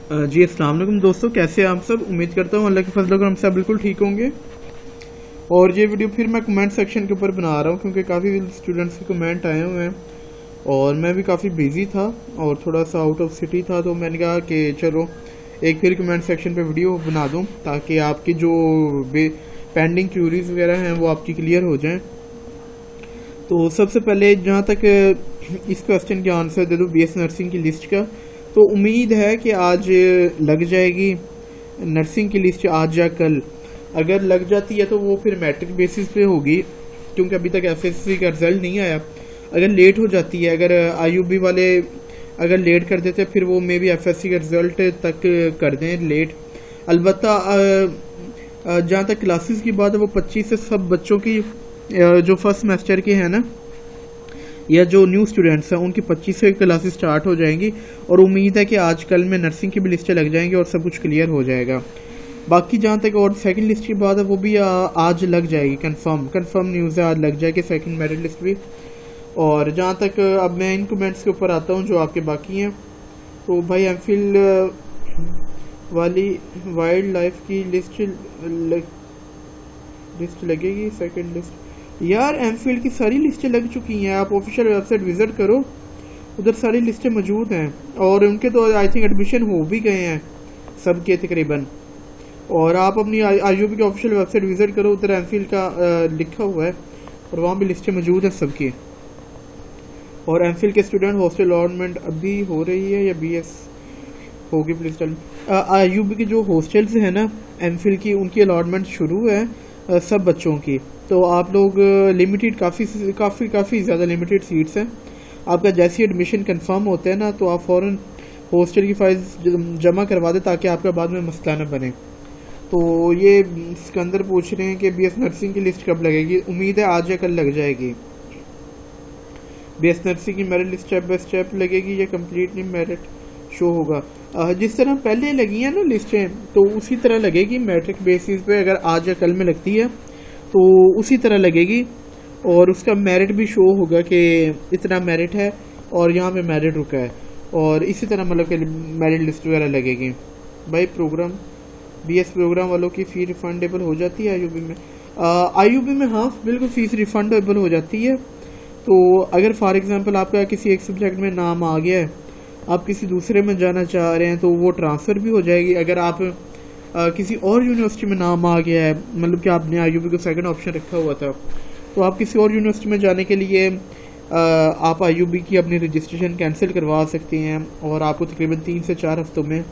जी अस्सलाम वालेकुम दोस्तों, कैसे हैं आप सब। उम्मीद करता हूँ अल्लाह के फजल और करम से आप बिल्कुल ठीक होंगे। और ये वीडियो फिर मैं कमेंट सेक्शन के ऊपर बना रहा हूँ क्योंकि काफ़ी स्टूडेंट्स के कमेंट आए हुए हैं और मैं भी काफ़ी बिजी था और थोड़ा सा आउट ऑफ सिटी था, तो मैंने कहा कि चलो एक फिर कमेंट सेक्शन पे वीडियो बना दूँ ताकि आपकी जो पेंडिंग क्यूरीज वगैरह हैं वो आपकी क्लियर हो जाएँ। तो सबसे पहले जहाँ तक इस क्वेश्चन के आंसर दे दूँ BS नर्सिंग की लिस्ट का, तो उम्मीद है कि आज लग जाएगी नर्सिंग की लिस्ट, आज या कल। अगर लग जाती है तो वो फिर मैट्रिक बेसिस पे होगी क्योंकि अभी तक FSC का रिजल्ट नहीं आया। अगर लेट हो जाती है, अगर IUB वाले अगर लेट कर देते फिर वो मे भी FSC का रिजल्ट तक कर दें लेट। अलबत्ता जहाँ तक क्लासेस की बात है वो 25 से सब बच्चों की जो फर्स्ट सेमेस्टर के हैं ना या जो न्यू स्टूडेंट्स हैं उनकी 25 से क्लासेस स्टार्ट हो जाएंगी और उम्मीद है कि आज कल में नर्सिंग की भी लिस्टें लग जाएंगी और सब कुछ क्लियर हो जाएगा। बाकी जहाँ तक और सेकंड लिस्ट की बात है वो भी आज लग जाएगी, कंफर्म न्यूज़ है, आज लग जाएगी सेकंड मेरिट लिस्ट भी। और जहाँ तक अब मैं इन कमेंट्स के ऊपर आता हूँ जो आपके बाकी हैं, तो भाई एमफिल वाली वाइल्ड लाइफ की लिस्ट लगेगी सेकंड लिस्ट। यार एमफिल की सारी लिस्टें लग चुकी हैं, आप ऑफिशियल वेबसाइट विजिट करो, उधर सारी लिस्टें मौजूद हैं और उनके तो आई थिंक एडमिशन हो भी गए हैं सबके तकरीबन। और आप अपनी IUB की ऑफिशियल वेबसाइट विजिट करो, उधर एमफिल का लिखा हुआ है और वहाँ भी लिस्टें मौजूद हैं सबकी। और एमफिल के स्टूडेंट हॉस्टल अलॉटमेंट अभी हो रही है या BS होगी, प्लीज टेल मी। IUB की जो हॉस्टल्स हैं ना एमफिल की, उनकी अलॉटमेंट शुरू है सब बच्चों की। तो आप लोग लिमिटेड काफ़ी ज़्यादा लिमिटेड सीट्स हैं। आपका जैसे एडमिशन कंफर्म होता है ना तो आप फ़ौरन हॉस्टल की फाइल्स जमा करवा दें ताकि आपका बाद में मसला न बने। तो ये सिकंदर पूछ रहे हैं कि BS नर्सिंग की लिस्ट कब लगेगी। उम्मीद है आज या कल लग जाएगी। BS नर्सिंग की merit list step by step लगेगी या कम्प्लीटली मेरिट शो होगा। जिस तरह पहले लगी हैं ना लिस्टें तो उसी तरह लगेगी मैट्रिक बेसिस पे। अगर आज या कल में लगती है तो उसी तरह लगेगी और उसका मेरिट भी शो होगा कि इतना मेरिट है और यहाँ पे मेरिट रुका है और इसी तरह मतलब कि मेरिट लिस्ट वगैरह लगेगी। भाई प्रोग्राम BS प्रोग्राम वालों की फ़ी रिफंडेबल हो जाती है IUB में। IUB में हाँ बिल्कुल फ़ीस रिफंडेबल हो जाती है। तो अगर फॉर एग्जांपल आपका किसी एक सब्जेक्ट में नाम आ गया है, आप किसी दूसरे में जाना चाह रहे हैं तो वो ट्रांसफ़र भी हो जाएगी। अगर आप किसी और यूनिवर्सिटी में नाम आ गया है, मतलब कि आपने IUB को सेकंड ऑप्शन रखा हुआ था, तो आप किसी और यूनिवर्सिटी में जाने के लिए आप IUB की अपनी रजिस्ट्रेशन कैंसिल करवा सकते हैं और आपको तकरीबन 3 से 4 हफ्तों में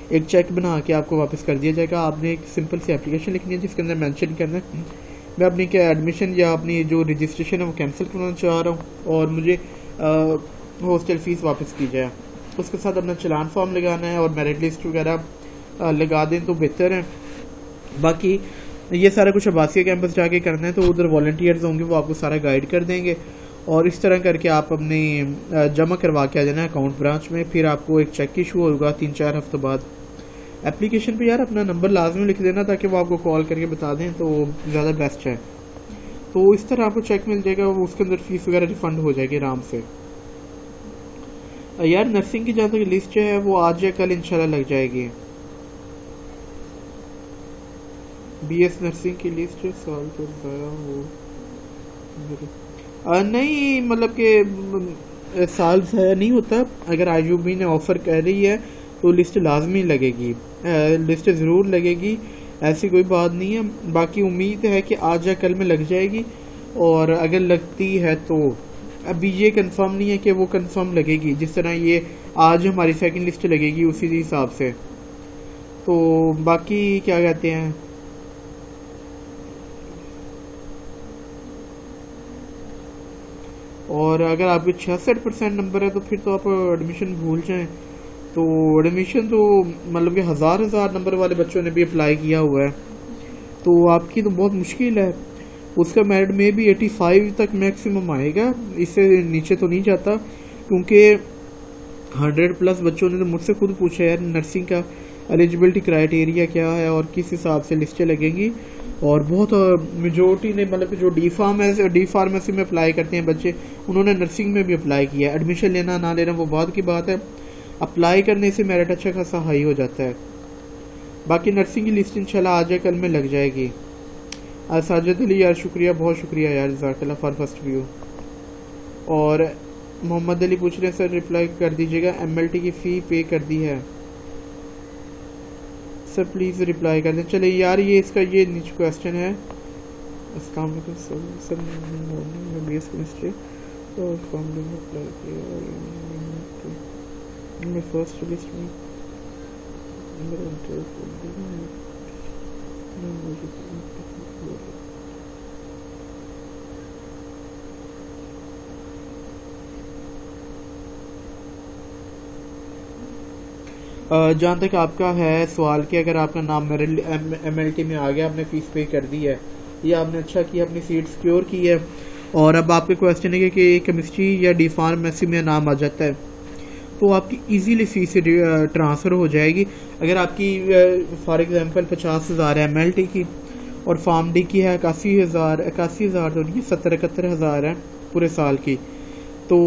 एक चेक बना के आपको वापस कर दिया जाएगा। आपने एक सिंपल सी एप्लीकेशन लिखनी है जिसके अंदर मेंशन करना है मैं अपनी क्या एडमिशन या अपनी जो रजिस्ट्रेशन है वो कैंसिल करना चाह रहा हूँ और मुझे हॉस्टल फीस वापस की जाए। उसके साथ अपना चलान फॉर्म लगाना है और मेरिट लिस्ट वगैरह लगा दें तो बेहतर है। बाकी ये सारा कुछ अब्बासिया कैंपस जाके करना है तो उधर वॉलंटियर्स होंगे, वो आपको सारा गाइड कर देंगे और इस तरह करके आप अपनी जमा करवा के आ जाना है अकाउंट ब्रांच में। फिर आपको एक चेक इशू होगा 3-4 हफ्तों बाद। एप्लीकेशन पे यार अपना नंबर लाजमी लिख देना ताकि वो आपको कॉल करके बता दें तो ज़्यादा बेस्ट है। तो इस तरह आपको चेक मिल जाएगा, उसके अंदर फीस वगैरह रिफंड हो जाएगी आराम से। यार नर्सिंग की जहाँ तक लिस्ट है वो आज या कल इंशाल्लाह लग जाएगी। BS नर्सिंग की लिस्ट साल तो नहीं, मतलब कि साल ज़ाया नहीं होता। अगर IUB ने ऑफ़र कर रही है तो लिस्ट लाजमी लगेगी, लिस्ट ज़रूर लगेगी, ऐसी कोई बात नहीं है। बाकी उम्मीद है कि आज या कल में लग जाएगी और अगर लगती है तो अभी ये कंफर्म नहीं है कि वो कंफर्म लगेगी। जिस तरह ये आज हमारी सेकंड लिस्ट लगेगी उसी हिसाब से। तो बाकी क्या कहते हैं, और अगर आपके 66% नंबर है तो फिर तो आप एडमिशन भूल जाएं। तो एडमिशन तो मतलब कि हज़ार नंबर वाले बच्चों ने भी अप्लाई किया हुआ है तो आपकी तो बहुत मुश्किल है। उसका मेरिट में भी 85 तक मैक्सिमम आएगा, इससे नीचे तो नहीं जाता क्योंकि 100+ बच्चों ने तो मुझसे खुद पूछा यार नर्सिंग का एलिजिबिलिटी क्राइटेरिया क्या है और किस हिसाब से लिस्टें लगेंगी। और बहुत मेजोरिटी ने मतलब कि जो डी फार्मेसी में अप्लाई करते हैं बच्चे, उन्होंने नर्सिंग में भी अप्लाई किया। एडमिशन लेना ना लेना वो बाद की बात है, अप्लाई करने से मेरिट अच्छा खासा हाई हो जाता है। बाकी नर्सिंग की लिस्ट इंशाल्लाह आज या कल में लग जाएगी। साजिद अली यार शुक्रिया, बहुत शुक्रिया यार, जज़ाकल्लाह फॉर फर्स्ट व्यू। और मोहम्मद अली पूछ रहे हैं सर रिप्लाई कर दीजिएगा, MLT की फ़ी पे कर दी है सर, प्लीज़ रिप्लाई कर दें। चले यार ये इसका ये नीचे क्वेश्चन है। अस्सलाम वालेकुम सर, मॉर्निंग में BS केमिस्ट्री और फॉर्मूला अप्लाई किया मैं फर्स्ट लिस्ट में जहाँ तक आपका है सवाल कि अगर आपका नाम MLT में आ गया, आपने फ़ीस पे कर दी है या आपने अच्छा किया, अपनी सीट सिक्योर की है, और अब आपके क्वेश्चन है कि केमिस्ट्री या डी फार्मेसी में नाम आ जाता है, तो आपकी इजीली फीस ट्रांसफ़र हो जाएगी। अगर आपकी फॉर एग्जांपल 50,000 है MLT की और फार्म डी की है 81,000 तो नहीं 70-71,000 है पूरे साल की, तो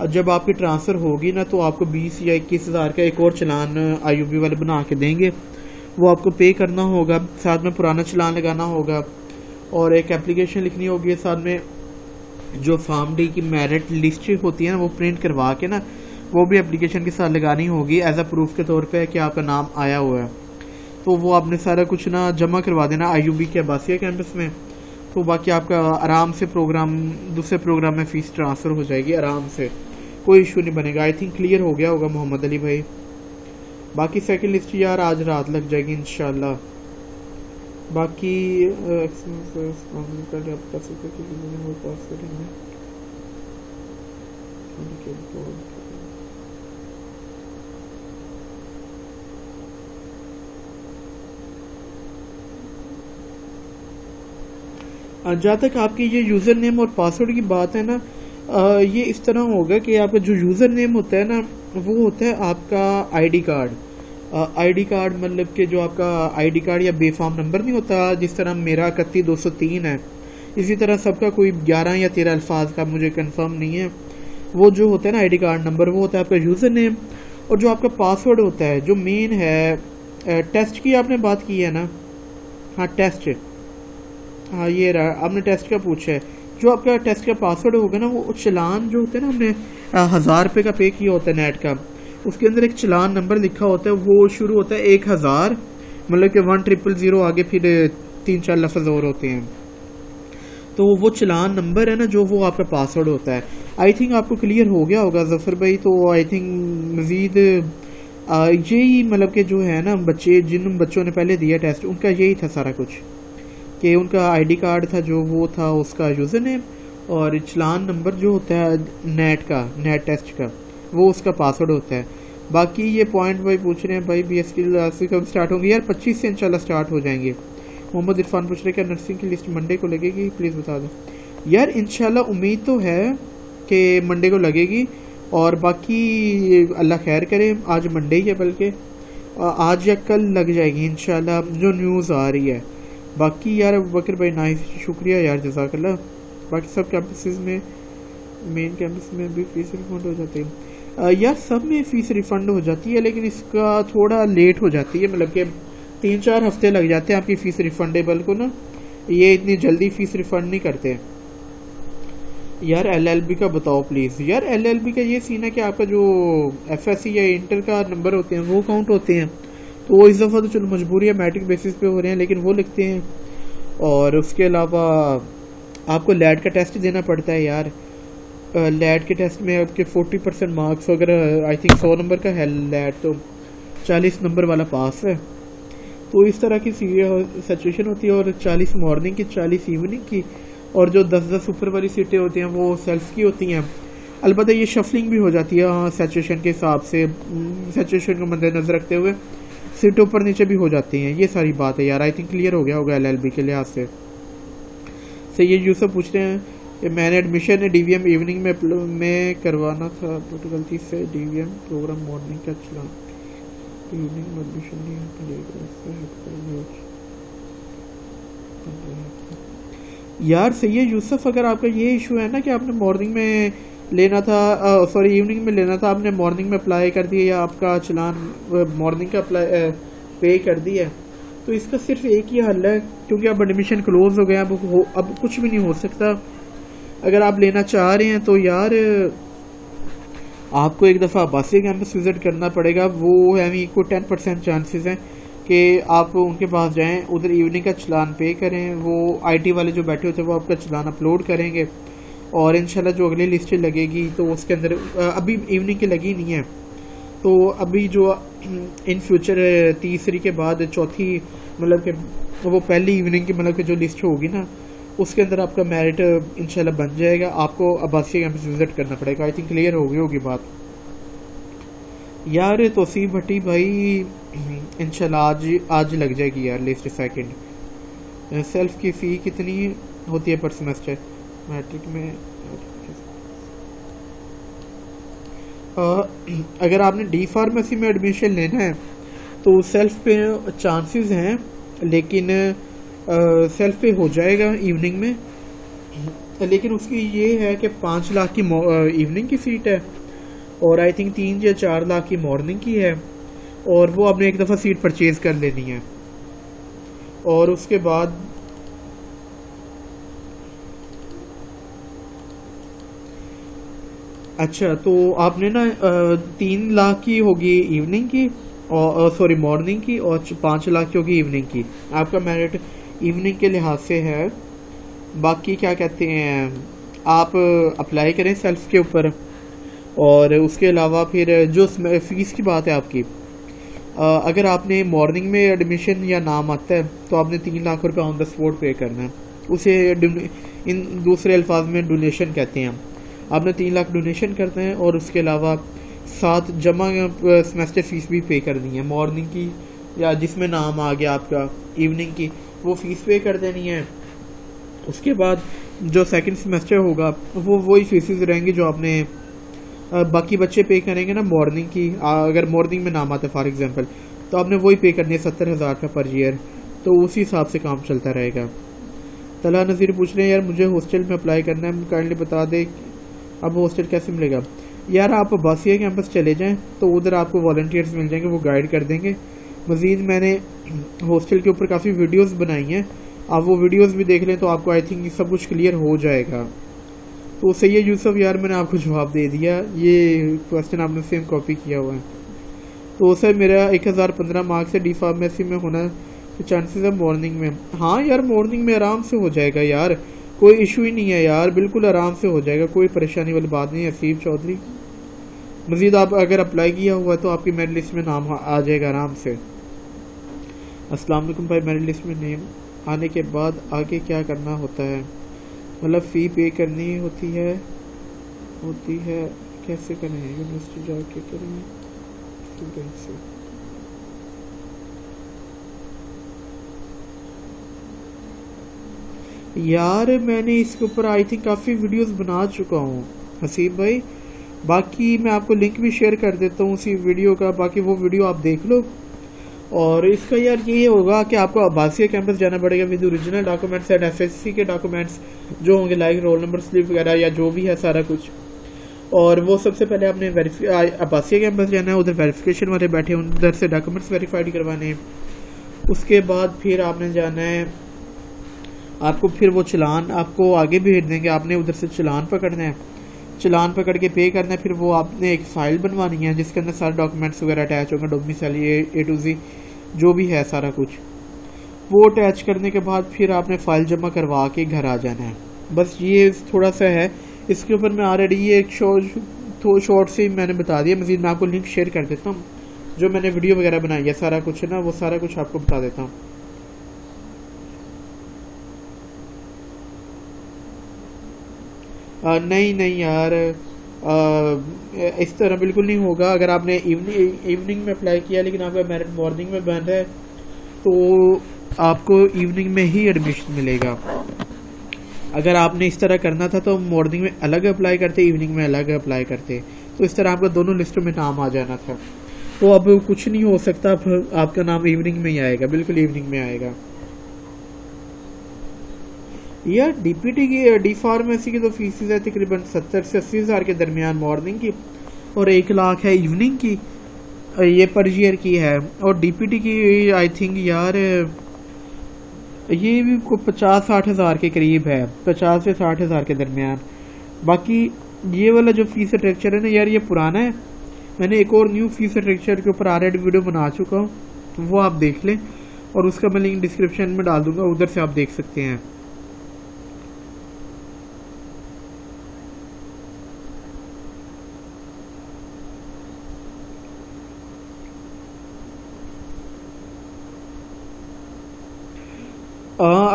जब आपकी ट्रांसफ़र होगी ना तो आपको 20 या 21,000 का एक और चलान IUB वाले बना के देंगे, वो आपको पे करना होगा, साथ में पुराना चलान लगाना होगा और एक एप्लीकेशन लिखनी होगी साथ में। जो फार्म डी की मेरिट लिस्ट होती है ना वो प्रिंट करवा के ना वो भी एप्लीकेशन के साथ लगानी होगी एज अ प्रूफ के तौर पे कि आपका नाम आया हुआ है। तो वो आपने सारा कुछ ना जमा करवा देना IUB के अब्बासिया कैंपस में, तो बाकी आपका आराम से प्रोग्राम दूसरे प्रोग्राम में फ़ीस ट्रांसफ़र हो जाएगी आराम से, कोई इशू नहीं बनेगा। आई थिंक क्लियर हो गया होगा मोहम्मद अली भाई। बाकी सेकंड लिस्ट यार आज रात लग जाएगी इंशाल्लाह। बाकी जहाँ तक आपकी ये यूज़र नेम और पासवर्ड की बात है ना, ये इस तरह होगा कि आपका जो यूज़र नेम होता है ना वो होता है आपका ID कार्ड। ID कार्ड मतलब कि जो आपका ID कार्ड या बेफाम नंबर नहीं होता, जिस तरह मेरा 31203 है, इसी तरह सबका कोई 11 या 13 अल्फाज का मुझे कंफर्म नहीं है, वो जो होता है ना ID कार्ड नंबर वो होता है आपका यूज़र नेम। और जो आपका पासवर्ड होता है जो मेन है, टेस्ट की आपने बात की है ना, हाँ टेस्ट, हाँ ये रहा, आपने टेस्ट का पूछा है। जो आपका टेस्ट का पासवर्ड होगा ना वो चलान जो होता है ना, हमने 1000 रुपये का पे किया होता है नेट का, उसके अंदर एक चलान नंबर लिखा होता है, वो शुरू होता है 1000, मतलब कि 1000 आगे फिर 3-4 लफ्ज़ और होते हैं, तो वो चलान नंबर है ना जो वो आपका पासवर्ड होता है। आई थिंक आपको क्लियर हो गया होगा जफ़र भाई। तो आई थिंक मज़ीद यही मतलब कि जो है ना बच्चे जिन बच्चों ने पहले दिया टेस्ट उनका यही था सारा कुछ, कि उनका ID कार्ड था जो वो था उसका यूज़र नेम, और चलान नंबर जो होता है नेट टेस्ट का वो उसका पासवर्ड होता है। बाकी ये पॉइंट भाई पूछ रहे हैं भाई BS की क्लासेस कब स्टार्ट होंगी? यार 25 से इंशाल्लाह स्टार्ट हो जाएंगे। मोहम्मद इरफान पूछ रहे हैं क्या नर्सिंग की लिस्ट मंडे को लगेगी, प्लीज़ बता दें। यार इंशाल्लाह उम्मीद तो है कि मंडे को लगेगी, और बाकी अल्लाह खैर करे, आज मंडे ही है बल्कि आज या कल लग जाएगी इंशाल्लाह जो न्यूज़ आ रही है। बाकी यार बकर भाई नाइस, शुक्रिया यार, जज़ाकल्लाह। बाकी सब कैंपसेस में मेन कैंपस में भी फीस रिफंड हो जाती है यार, सब में फ़ीस रिफ़ंड हो जाती है, लेकिन इसका थोड़ा लेट हो जाती है, मतलब कि 3-4 हफ्ते लग जाते हैं आपकी फ़ीस रिफ़ंडेबल को ना, ये इतनी जल्दी फ़ीस रिफ़ंड नहीं करते। यार LLB का बताओ प्लीज़। यार LLB का ये सीन है कि आपका जो FSC या इंटर का नंबर होते हैं वो काउंट होते हैं, तो वो इस दफ़ा तो चलो मजबूरी है मैट्रिक बेसिस पे हो रहे हैं, लेकिन वो लिखते हैं। और उसके अलावा आपको लैट का टेस्ट देना पड़ता है यार, लैट के टेस्ट में आपके 40% मार्क्स, अगर आई थिंक 100 नंबर का है लैट तो 40 नंबर वाला पास है। तो इस तरह की सिचुएशन होती है, और 40 मॉर्निंग की 40 इवनिंग की, और जो 10-10 ऊपर वाली सीटें होती हैं वो सेल्फ की होती हैं। अलबत्ता ये शफलिंग भी हो जाती है हाँ सिचुएशन के हिसाब से, सिचुएशन को मद्देनजर रखते हुए सीट ऊपर नीचे भी हो जाती हैं, ये सारी बात है यार। आई थिंक क्लियर हो गया होगा LLB के लिहाज से। ये यूसुफ पूछ रहे हैं कि मैंने एडमिशन DVM इवनिंग में करवाना था, बट गलती से DVM प्रोग्राम मॉर्निंग का चला, इवनिंग में एडमिशन नहीं यार। सही है यूसुफ, अगर आपका ये इशू है ना कि आपने मॉर्निंग में लेना था, सॉरी इवनिंग में लेना था, आपने मॉर्निंग में अप्लाई कर दिया या आपका चलान मॉर्निंग का अप्लाई पे कर दिया, तो इसका सिर्फ एक ही हल है, क्योंकि अब एडमिशन क्लोज हो गया, अब कुछ भी नहीं हो सकता। अगर आप लेना चाह रहे हैं तो यार आपको एक दफ़ा अब्बासिया कैंपस विज़िट करना पड़ेगा। वो है कोई 10% चांसेस हैं कि आप उनके पास जाएं, उधर इवनिंग का चलान पे करें, वो आईटी वाले जो बैठे होते हैं वो आपका चलान अपलोड करेंगे, और इंशाल्लाह जो अगली लिस्ट लगेगी तो उसके अंदर अभी इवनिंग की लगी नहीं है, तो अभी जो इन फ्यूचर तीसरी के बाद चौथी मतलब कि वो पहली इवनिंग की मतलब कि जो लिस्ट होगी ना, उसके अंदर आपका मेरिट इंशाल्लाह बन जाएगा। आपको अब्बासिया कैंपस विजिट करना पड़ेगा। आई थिंक क्लियर हो गई होगी बात यार। तौसीफ भट्टी भाई इंशाल्लाह आज लग जाएगी यार लिस्ट सेकंड। सेल्फ की फ़ी कितनी होती है पर सेमेस्टर मैट्रिक में? अगर आपने डी फार्मेसी में एडमिशन लेना है तो सेल्फ पे चांसेस हैं, लेकिन सेल्फ पे हो जाएगा इवनिंग में, लेकिन उसकी ये है कि 5 लाख की इवनिंग की सीट है, और आई थिंक 3 या 4 लाख की मॉर्निंग की है, और वो आपने एक दफ़ा सीट परचेज कर लेनी है। और उसके बाद अच्छा, तो आपने ना 3 लाख की होगी इवनिंग की, और सॉरी मॉर्निंग की, और 5 लाख की होगी इवनिंग की। आपका मेरिट इवनिंग के लिहाज से है। बाकी क्या कहते हैं, आप अप्लाई करें सेल्फ के ऊपर, और उसके अलावा फिर जो फीस की बात है आपकी, अगर आपने मॉर्निंग में एडमिशन या नाम आता है तो आपने 3 लाख रुपये ऑन द स्पॉट पे करना है। उसे इन दूसरे अल्फाज में डोनेशन कहते हैं। आपने 3 लाख डोनेशन करते हैं, और उसके अलावा 7 जमा सेमेस्टर फीस भी पे करनी है, मॉर्निंग की या जिसमें नाम आ गया आपका इवनिंग की, वो फीस पे कर देनी है। उसके बाद जो सेकंड सेमेस्टर होगा वो वही फीसेस रहेंगी जो आपने बाकी बच्चे पे करेंगे ना मॉर्निंग की। अगर मॉर्निंग में नाम आता है फॉर एग्जांपल, तो आपने वही पे करनी है 70,000 का पर ईयर, तो उसी हिसाब से काम चलता रहेगा। तला नज़ीर पूछ रहे हैं यार मुझे हॉस्टल में अप्लाई करना है, काइंडली बता दे अब हॉस्टल कैसे मिलेगा। यार आप अब्बासिया कैंपस चले जाएं तो उधर आपको वॉलंटियर्स मिल जाएंगे, वो गाइड कर देंगे। मज़ीद मैंने हॉस्टल के ऊपर काफ़ी वीडियोस बनाई हैं, आप वो वीडियोस भी देख लें तो आपको आई थिंक सब कुछ क्लियर हो जाएगा। तो सैयद यूसुफ यार मैंने आपको जवाब दे दिया, ये क्वेश्चन आपने सेम कॉपी किया हुआ है। तो सर मेरा 1015 मार्क्स है, डी फार्मेसी में होना तो चांसेस है मॉर्निंग में। हाँ यार मॉर्निंग में आराम से हो जाएगा यार, कोई इशू ही नहीं है यार, बिल्कुल आराम से हो जाएगा, कोई परेशानी वाली बात नहीं है हसीब चौधरी। मजीद आप अगर अप्लाई किया हुआ तो आपकी मेरिट लिस्ट में नाम आ जाएगा आराम से। अस्सलाम वालेकुम भाई, मेरिट लिस्ट में नेम आने के बाद आगे क्या करना होता है? मतलब फ़ी पे करनी होती है कैसे करें? यूनिवर्सिटी जाके करें स्टूडेंट से? यार मैंने इसके ऊपर आई थिंक काफ़ी वीडियोस बना चुका हूँ हसीब भाई, बाकी मैं आपको लिंक भी शेयर कर देता हूँ उसी वीडियो का, बाकी वो वीडियो आप देख लो। और इसका यार ये होगा कि आपको अब्बासिया कैंपस जाना पड़ेगा with original documents and FSc के डॉक्यूमेंट्स जो होंगे, लाइक रोल नंबर स्लिप वगैरह या जो भी है सारा कुछ। और वो सबसे पहले आपने अब्बासिया कैंपस जाना है, उधर वेरिफिकेशन वाले बैठे हैं, उधर से डॉक्यूमेंट्स वेरीफाइड करवाने हैं। उसके बाद फिर आपने जाना है, आपको फिर वो चलान आपको आगे भेज देंगे, आपने उधर से चलान पकड़ना है, चलान पकड़ के पे करना है। फिर वो आपने एक फ़ाइल बनवानी है जिसके अंदर सारे डॉक्यूमेंट्स वगैरह अटैच होंगे, डोमिसाइल ए टू जी जो भी है सारा कुछ, वो अटैच करने के बाद फिर आपने फ़ाइल जमा करवा के घर आ जाना है। बस ये थोड़ा सा है, इसके ऊपर मैं ऑलरेडी ये एक शॉर्ट से मैंने बता दिया। मज़ीद मैं आपको लिंक शेयर कर देता हूँ, जो मैंने वीडियो वगैरह बनाई है सारा कुछ है ना, वो सारा कुछ आपको बता देता हूँ। नहीं यार, इस तरह बिल्कुल नहीं होगा। अगर आपने इवनिंग में अप्लाई किया लेकिन आपका मेरिट मॉर्निंग में बन रहा है तो आपको इवनिंग में ही एडमिशन मिलेगा। अगर आपने इस तरह करना था तो मॉर्निंग में अलग अप्लाई करते, इवनिंग में अलग अप्लाई करते, तो इस तरह आपका दोनों लिस्टों में नाम आ जाना था। तो अब कुछ नहीं हो सकता, आपका नाम इवनिंग में ही आएगा, बिल्कुल इवनिंग में आएगा। यार डीपीटी की डी फार्मेसी की तो फीसिस है तकरीबन 70 से 80 हज़ार के दरमियान मॉर्निंग की, और 1 लाख है इवनिंग की, ये पर ईयर की है। और डीपीटी की आई थिंक यार ये भी 50-60 हज़ार के करीब है, 50 से 60 हज़ार के दरमियान। बाकी ये वाला जो फीस स्ट्रक्चर है ना यार, ये पुराना है। मैंने एक और न्यू फीस स्ट्रक्चर के ऊपर ऑलरेडी वीडियो बना चुका हूँ, वो आप देख लें, और उसका मैं लिंक डिस्क्रिप्शन में डाल दूंगा, उधर से आप देख सकते हैं।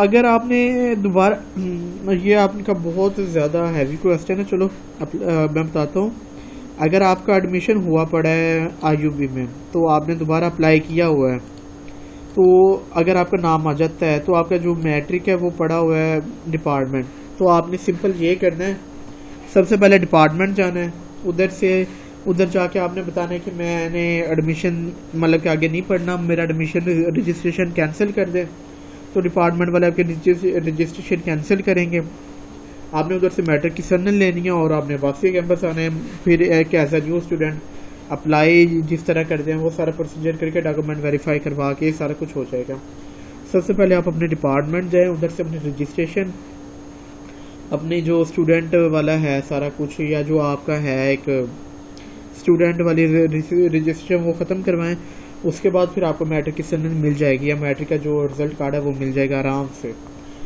अगर आपने दोबारा, ये आपका बहुत ज़्यादा हैवी क्वेश्चन है, चलो मैं बताता हूँ। अगर आपका एडमिशन हुआ पड़ा है आईयूबी में, तो आपने दोबारा अप्लाई किया हुआ है, तो अगर आपका नाम आ जाता है, तो आपका जो मैट्रिक है वो पड़ा हुआ है डिपार्टमेंट, तो आपने सिंपल ये करना है, सबसे पहले डिपार्टमेंट जाना है। उधर जाके आपने बताना है कि मैंने एडमिशन मतलब कि आगे नहीं पढ़ना, मेरा एडमिशन रजिस्ट्रेशन कैंसिल कर दें। तो डिपार्टमेंट वाले आपके रजिस्ट्रेशन कैंसिल करेंगे। आपने उधर से मैट्रिक की सरनेम लेनी है और आपने वापसी कैंपस आना है। फिर एक एज न्यू स्टूडेंट अप्लाई जिस तरह करते हैं वो सारा प्रोसीजर करके डॉक्यूमेंट वेरीफाई करवा के सारा कुछ हो जाएगा। सबसे पहले आप अपने डिपार्टमेंट जाएं, उधर से अपने रजिस्ट्रेशन, अपनी जो स्टूडेंट वाला है सारा कुछ, या जो आपका है एक स्टूडेंट वाली रजिस्ट्रेशन, वो ख़त्म करवाएं। उसके बाद फिर आपको मैट्रिक की सरनेम मिल जाएगी, या मैट्रिक का जो रिजल्ट कार्ड है वो मिल जाएगा आराम से।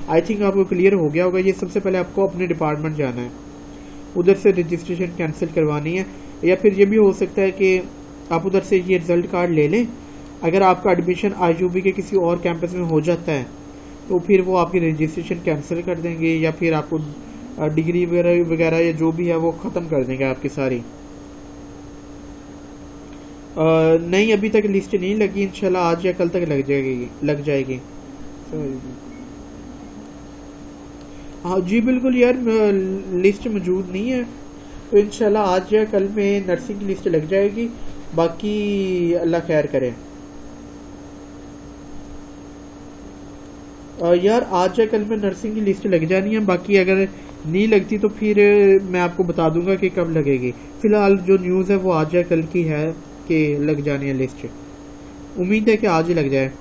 आई थिंक आपको क्लियर हो गया होगा। ये सबसे पहले आपको अपने डिपार्टमेंट जाना है, उधर से रजिस्ट्रेशन कैंसिल करवानी है, या फिर ये भी हो सकता है कि आप उधर से ये रिजल्ट कार्ड ले लें। अगर आपका एडमिशन आईयूबी के किसी और कैंपस में हो जाता है तो फिर वो आपकी रजिस्ट्रेशन कैंसिल कर देंगे, या फिर आपको डिग्री वगैरह या जो भी है वो ख़त्म कर देंगे आपकी सारी। नहीं, अभी तक लिस्ट नहीं लगी, इंशाल्लाह आज या कल तक लग जाएगी। हाँ जी बिल्कुल यार, लिस्ट मौजूद नहीं है, तो इंशाल्लाह आज या कल में नर्सिंग की लिस्ट लग जाएगी। बाकी अल्लाह खैर करे। यार आज या कल में नर्सिंग की लिस्ट लग जानी है, बाकी अगर नहीं लगती तो फिर मैं आपको बता दूंगा कि कब लगेगी। फिलहाल जो न्यूज़ है वो आज या कल की है कि लग जानी है लिस्ट। उम्मीद है कि आज ही लग जाए।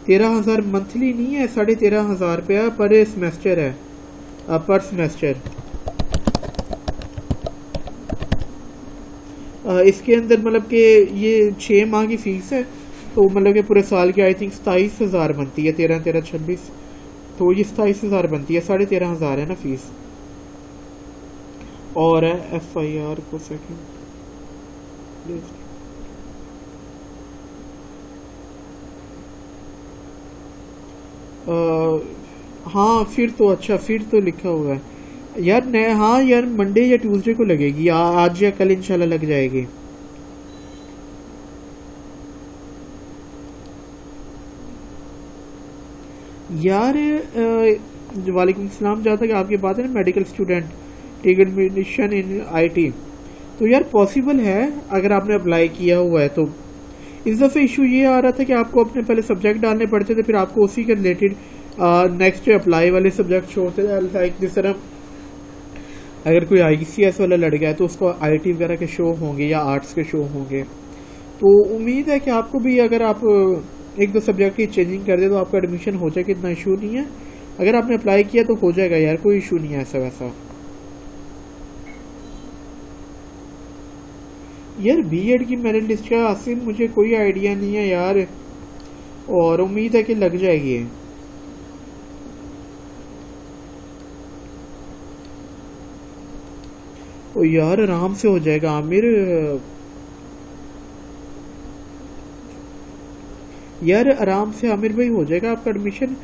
13,000 मंथली नहीं है, 13,500 रुपया पर सेमेस्टर है, पर सेमेस्टर। इसके अंदर मतलब कि ये 6 माह की फीस है, तो मतलब कि पूरे साल की आई थिंक 27,000 बनती है। 13 26, तो ये 27,000 बनती है, 13,500 है ना फीस। और FIR को सेकंड, हाँ फिर तो अच्छा, फिर तो लिखा हुआ है यार। हाँ यार, मंडे या ट्यूसडे को लगेगी, आज या कल इंशाल्लाह लग जाएगी। यार वालेकुम सलाम। जहाँ तक आपकी बात है ना, medical student technician in IT, तो यार पॉसिबल है अगर आपने अप्लाई किया हुआ है तो। इस दफ़े इशू ये आ रहा था कि आपको अपने पहले सब्जेक्ट डालने पड़ते थे, फिर आपको उसी के रिलेटेड नेक्स्ट अप्लाई वाले सब्जेक्ट शो होते थे। लाइक जिस तरह अगर कोई ICS वाला लड़ गया तो उसको IT वगैरह के शो होंगे या आर्ट्स के शो होंगे। तो उम्मीद है कि आपको भी, अगर आप 1-2 सब्जेक्ट की चेंजिंग कर दे तो आपका एडमिशन हो जाएगा, इतना इशू नहीं है। अगर आपने अप्लाई किया तो हो जाएगा यार, कोई इशू नहीं है ऐसा वैसा। यार B.Ed की मेरिट लिस्ट का आसिम मुझे कोई आइडिया नहीं है यार, और उम्मीद है कि लग जाएगी। ओ यार आराम से हो जाएगा आमिर। यार आराम से आमिर भाई हो जाएगा आपका एडमिशन।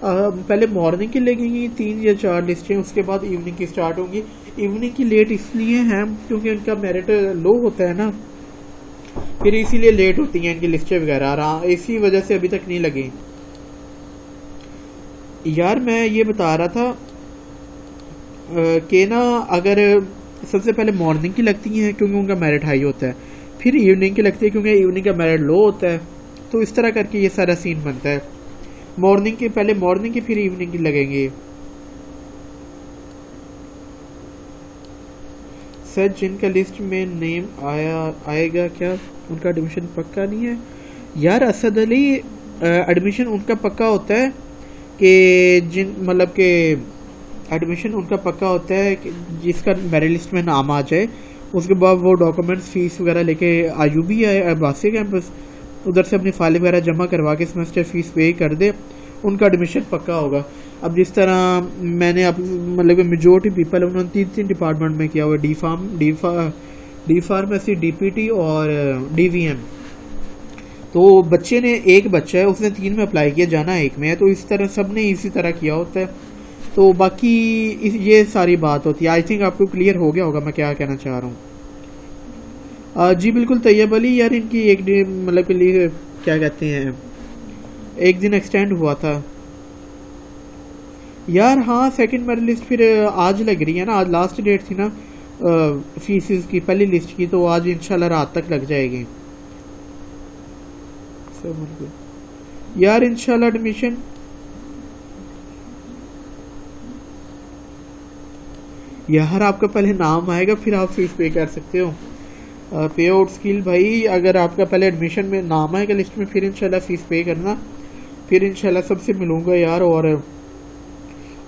पहले मॉर्निंग की लगेंगी 3 या 4 लिस्टें, उसके बाद इवनिंग की स्टार्ट होंगी। इवनिंग की लेट इसलिए है क्योंकि उनका मेरिट लो होता है ना, फिर इसीलिए लेट होती हैं इनकी लिस्टें वगैरह, इसी वजह से अभी तक नहीं लगी। यार मैं ये बता रहा था कि ना, अगर सबसे पहले मॉर्निंग की लगती हैं क्योंकि उनका मेरिट हाई होता है, फिर इवनिंग की लगती है क्योंकि इवनिंग का मेरिट लो होता है। तो इस तरह करके ये सारा सीन बनता है। मॉर्निंग की पहले मॉर्निंग की, फिर इवनिंग की लगेंगी। सर जिनका लिस्ट में नेम आएगा क्या उनका एडमिशन पक्का नहीं है? यार असद अली, एडमिशन उनका पक्का होता है कि मतलब के एडमिशन उनका पक्का होता है कि जिसका मेरिट लिस्ट में नाम आ जाए, उसके बाद वो डॉक्यूमेंट्स फीस वगैरह लेके आयुबी है अब्बासी कैंपस, उधर से अपनी फाइल वगैरह जमा करवा के सेमेस्टर फीस पे कर दे, उनका एडमिशन पक्का होगा। अब जिस तरह मैंने अब मतलब मेजोरिटी पीपल उन्होंने 3 डिपार्टमेंट में किया हुआ, डी फार्मेसी, डीपीटी और डीवीएम। तो बच्चे ने, एक बच्चा है उसने 3 में अप्लाई किया, जाना 1 में है, तो इस तरह सब ने इसी तरह किया होता है। तो बाकी ये सारी बात होती है। आई थिंक आपको क्लियर हो गया होगा मैं क्या कहना चाह रहा हूँ। जी बिल्कुल तैयब अली, यार इनकी एक दिन मतलब के लिए क्या कहते हैं, एक दिन एक्सटेंड हुआ था यार। हाँ सेकंड मेरिट लिस्ट फिर आज लग रही है ना, आज लास्ट डेट थी ना फीसिस की पहली लिस्ट की, तो आज इंशाल्लाह रात तक लग जाएगी यार इंशाल्लाह एडमिशन। यार आपका पहले नाम आएगा फिर आप फीस पे कर सकते हो। पे आउट स्किल भाई, अगर आपका पहले एडमिशन में नाम आएगा लिस्ट में फिर इंशाल्लाह फीस पे करना, फिर इंशाल्लाह सबसे मिलूंगा यार।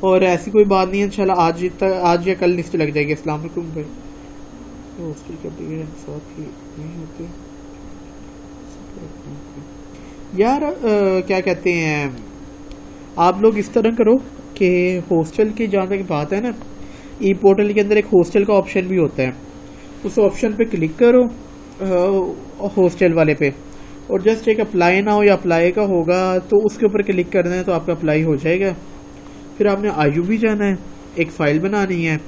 और ऐसी कोई बात नहीं है, इंशाल्लाह आज या कल लिस्ट लग जाएगी। अस्सलाम वालेकुम भाई। हॉस्टल के साथ ही नहीं होते यार। क्या कहते हैं, आप लोग इस तरह करो कि हॉस्टल की जहाँ तक बात है ना, ई पोर्टल के अंदर एक हॉस्टल का ऑप्शन भी होता है, उस ऑप्शन पे क्लिक करो हॉस्टल वाले पे, और जस्ट एक अप्लाई ना हो या अप्लाई का होगा तो उसके ऊपर क्लिक करना है तो आपका अप्लाई हो जाएगा। फिर आपने आईयूबी जाना है, एक फ़ाइल बनानी है,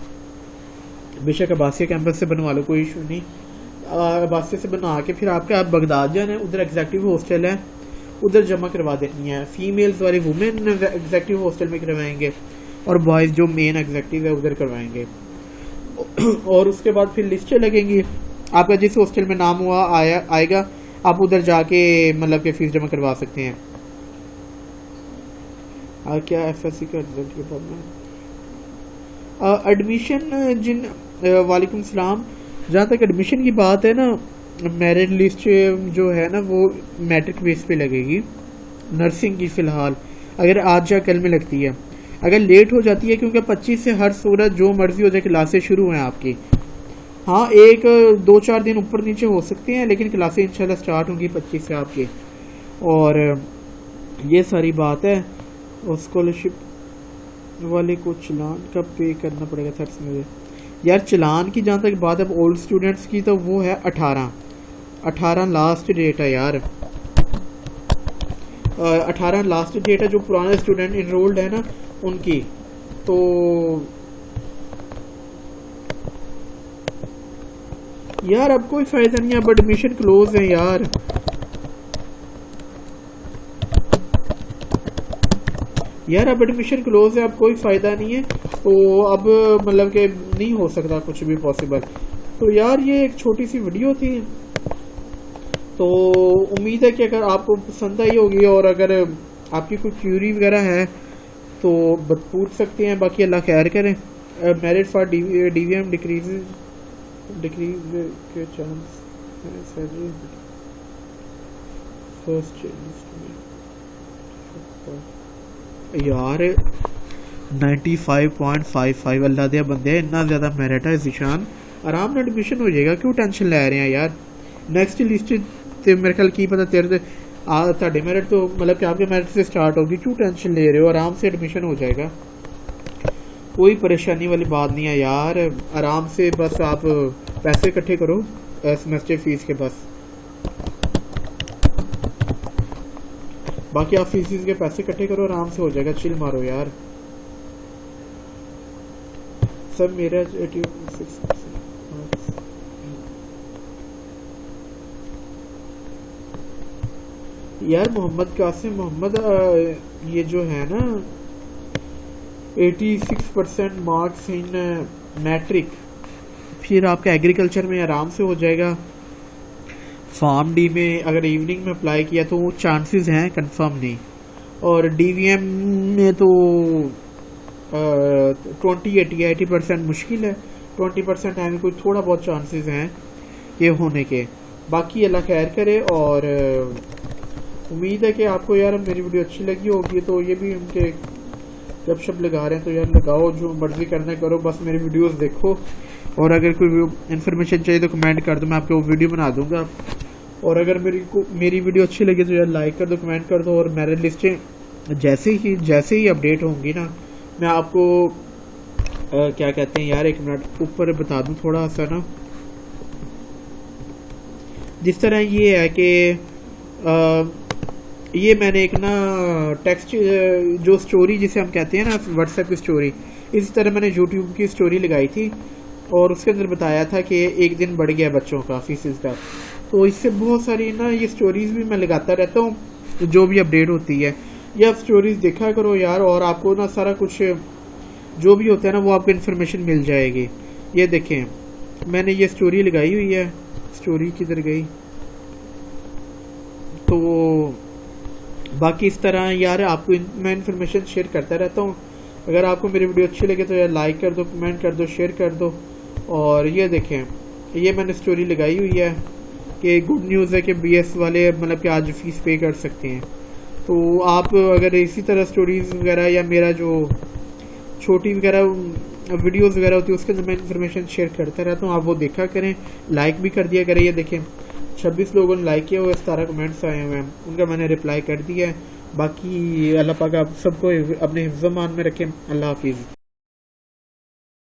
बेशक अब्बासिया कैंपस से बनवा लो कोई इशू नहीं, अब्बासिया से बना के फिर आप बगदाद जाना है, उधर एग्जैक्टिव हॉस्टल है, उधर जमा करवा देनी है। फीमेल्स वाले वुमेन एग्जैक्टिव हॉस्टल में करवाएंगे और बॉयज़ जो मेन एग्जैक्टिव है उधर करवाएंगे। और उसके बाद फिर लिस्टें लगेंगी, आपका जिस हॉस्टल में नाम हुआ आएगा आप उधर जाके मतलब कि फीस जमा करवा सकते हैं। क्या एफएससी का रिजल्ट के बाद में एडमिशन वालेकुम सलाम, जहाँ तक एडमिशन की बात है ना, मेरिट लिस्ट जो है ना वो मैट्रिक बेस पे लगेगी नर्सिंग की फ़िलहाल, अगर आज या कल में लगती है। अगर लेट हो जाती है क्योंकि 25 से हर सूरत जो मर्जी हो जाए क्लासेस शुरू हैं आपकी। हाँ 1-2-4 दिन ऊपर नीचे हो सकते हैं, लेकिन क्लासेस इंशाल्लाह स्टार्ट होंगी 25 से आपकी। और ये सारी बात है। और स्कॉलरशिप वाले को चलान कब पे करना पड़ेगा थर्ड में? यार चलान की जहाँ तक बात है ओल्ड स्टूडेंट्स की, तो वो है 18 लास्ट डेट है यार। 18 लास्ट डेट है जो पुराने स्टूडेंट इनरोल्ड है ना उनकी। तो यार अब कोई फायदा नहीं है, अब एडमिशन क्लोज है यार। अब एडमिशन क्लोज है, अब कोई फायदा नहीं है, तो अब मतलब कि नहीं हो सकता कुछ भी पॉसिबल। तो यार ये एक छोटी सी वीडियो थी, तो उम्मीद है कि अगर आपको पसंद आई होगी, और अगर आपकी कोई क्यूरी वगैरह है तो पूछ सकते हैं। बाकी अल्लाह खैर करें। मेरिट फॉर डीवीएम डिक्रीज के चांस फर्स्ट यार 95.55 अल्लाह दे बंदे, इतना ज़्यादा मेरिट है ज़िशान, आराम से एडमिशन हो जाएगा, क्यों टेंशन ले रहे हैं यार। नेक्स्ट लिस्ट ते मेरे ख्याल की पता तेरे ਤੁਹਾਡੇ मेरिट तो मतलब कि आपके मेरिट से स्टार्ट होगी, क्यों टेंशन ले रहे हो, आराम से एडमिशन हो जाएगा, कोई परेशानी वाली बात नहीं है यार। आराम से बस आप पैसे इकट्ठे करो सेमेस्टर फीस के, बस बाकी आप फीस के पैसे इकट्ठे करो, आराम से हो जाएगा, चिल मारो यार। सब मेरा यार मोहम्मद कासिम मोहम्मद ये जो है ना 86% मार्क्स इन मैट्रिक, फिर आपका एग्रीकल्चर में आराम से हो जाएगा। फार्म डी में अगर इवनिंग में अप्लाई किया तो चांसेस हैं, कंफर्म नहीं। और डीवीएम में तो 80% मुश्किल है, 20% है, कोई थोड़ा बहुत चांसेस हैं ये होने के। बाकी अल्लाह खैर करे। और उम्मीद है कि आपको यार मेरी वीडियो अच्छी लगी होगी। तो ये भी उनके जब शब लगा रहे हैं तो यार लगाओ, जो मर्जी करना करो, बस मेरी वीडियोस देखो। और अगर कोई इन्फॉर्मेशन चाहिए तो कमेंट कर दो, मैं आपको वीडियो बना दूंगा। और अगर मेरी वीडियो अच्छी लगी तो यार लाइक कर दो, कमेंट कर दो। और मेरे लिस्टें जैसे ही अपडेट होंगी ना, मैं आपको क्या कहते हैं यार, 1 मिनट ऊपर बता दूं थोड़ा सा ना। जिस तरह ये है कि ये मैंने एक ना टेक्स्ट जो स्टोरी जिसे हम कहते हैं ना व्हाट्सएप की स्टोरी, इसी तरह मैंने यूट्यूब की स्टोरी लगाई थी और उसके अंदर बताया था कि एक दिन बढ़ गया बच्चों का फीसिस का। तो इससे बहुत सारी ना ये स्टोरीज भी मैं लगाता रहता हूँ जो भी अपडेट होती है। ये आप स्टोरीज देखा करो यार, और आपको ना सारा कुछ जो भी होता है ना वो आपको इन्फॉर्मेशन मिल जाएगी। ये देखें मैंने ये स्टोरी लगाई हुई है, स्टोरी किधर गई। तो बाकी इस तरह यार आपको मैं इन्फॉर्मेशन शेयर करता रहता हूँ। अगर आपको मेरी वीडियो अच्छी लगे तो यार लाइक कर दो, कमेंट कर दो, शेयर कर दो। और ये देखें ये मैंने स्टोरी लगाई हुई है कि गुड न्यूज़ है कि BS वाले मतलब कि आज फीस पे कर सकते हैं। तो आप अगर इसी तरह स्टोरीज वगैरह या मेरा जो छोटी वगैरह वीडियोस वगैरह होती है उसके अंदर मैं इन्फॉर्मेशन शेयर करता रहता हूँ, आप वो देखा करें, लाइक भी कर दिया करें। ये देखें 26 लोगों ने लाइक किया हुआ, 17 कमेंट्स आए हुए हैं, उनका मैंने रिप्लाई कर दिया है। बाकी अल्लाह पाक आप सबको अपने हिफ्ज़-ओ-मान में रखें। अल्लाह हाफिज़।